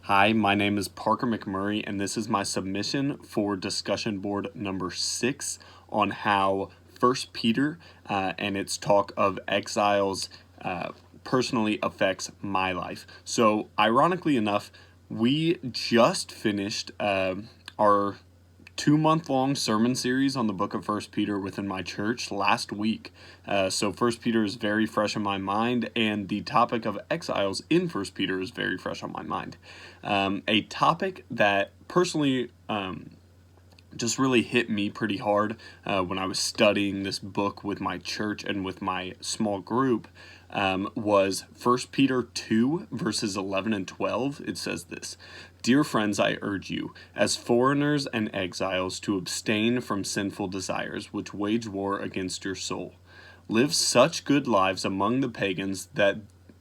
Hi, my name is Parker McMurray, and this is my submission for discussion board number 6 on how First Peter and its talk of exiles personally affects my life. So, ironically enough, we just finished our 2-month long sermon series on the book of First Peter within my church last week. So First Peter is very fresh in my mind, and the topic of exiles in First Peter is very fresh on my mind. A topic that personally just really hit me pretty hard when I was studying this book with my church and with my small group was 1 Peter 2, verses 11 and 12. It says this: "Dear friends, I urge you, as foreigners and exiles, to abstain from sinful desires which wage war against your soul. Live such good lives among the pagans that,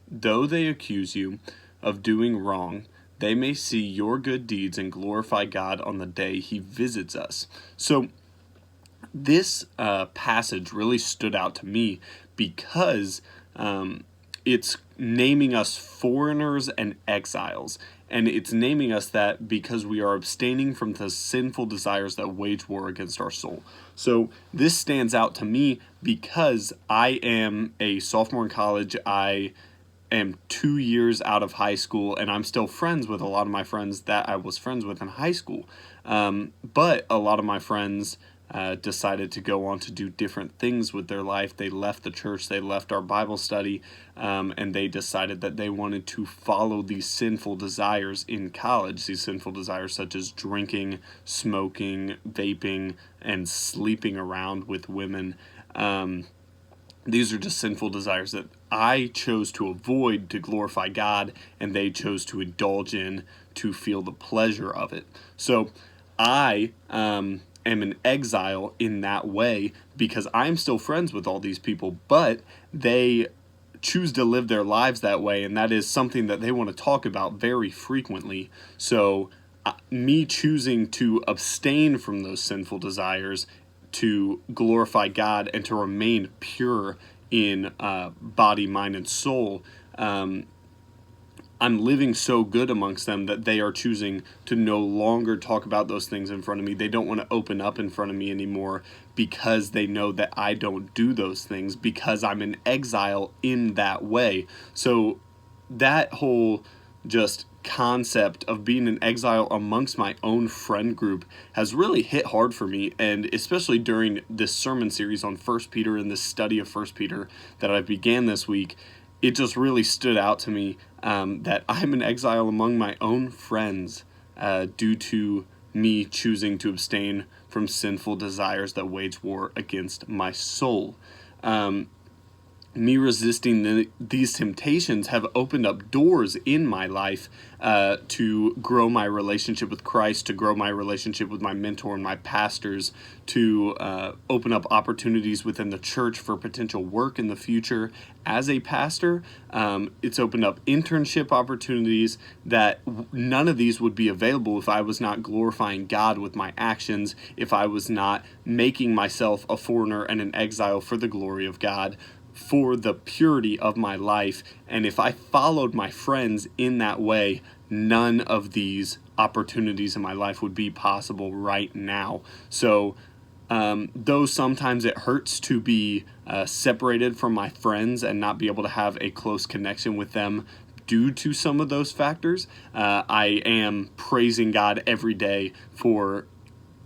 though they accuse you of doing wrong, they may see your good deeds and glorify God on the day He visits us." So this passage really stood out to me because it's naming us foreigners and exiles. And it's naming us that because we are abstaining from the sinful desires that wage war against our soul. So this stands out to me because I am a sophomore in college. I am 2 years out of high school, and I'm still friends with a lot of my friends that I was friends with in high school. But a lot of my friends decided to go on to do different things with their life. They left the church, they left our Bible study, and they decided that they wanted to follow these sinful desires in college, these sinful desires such as drinking, smoking, vaping, and sleeping around with women. These are just sinful desires that I chose to avoid to glorify God, and they chose to indulge in to feel the pleasure of it. So I am an exile in that way because I'm still friends with all these people, but they choose to live their lives that way, and that is something that they want to talk about very frequently. So me choosing to abstain from those sinful desires to glorify God and to remain pure in body, mind, and soul, I'm living so good amongst them that they are choosing to no longer talk about those things in front of me. They don't want to open up in front of me anymore because they know that I don't do those things because I'm an exile in that way. So that whole just concept of being an exile amongst my own friend group has really hit hard for me, and especially during this sermon series on First Peter and this study of First Peter that I began this week, it just really stood out to me that I'm an exile among my own friends due to me choosing to abstain from sinful desires that wage war against my soul. Me resisting these temptations have opened up doors in my life to grow my relationship with Christ, to grow my relationship with my mentor and my pastors, to open up opportunities within the church for potential work in the future as a pastor. It's opened up internship opportunities that none of these would be available if I was not glorifying God with my actions, if I was not making myself a foreigner and an exile for the glory of God, for the purity of my life. And if I followed my friends in that way, none of these opportunities in my life would be possible right now. So though sometimes it hurts to be separated from my friends and not be able to have a close connection with them due to some of those factors, I am praising God every day for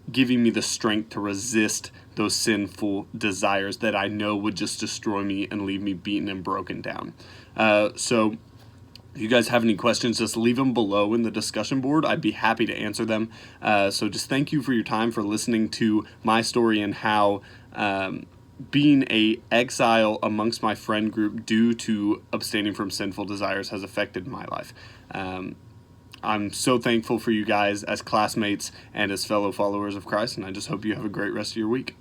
giving me the strength to resist those sinful desires that I know would just destroy me and leave me beaten and broken down. So if you guys have any questions, just leave them below in the discussion board. I'd be happy to answer them. So just thank you for your time, for listening to my story and how being a exile amongst my friend group due to abstaining from sinful desires has affected my life. I'm so thankful for you guys as classmates and as fellow followers of Christ, and I just hope you have a great rest of your week.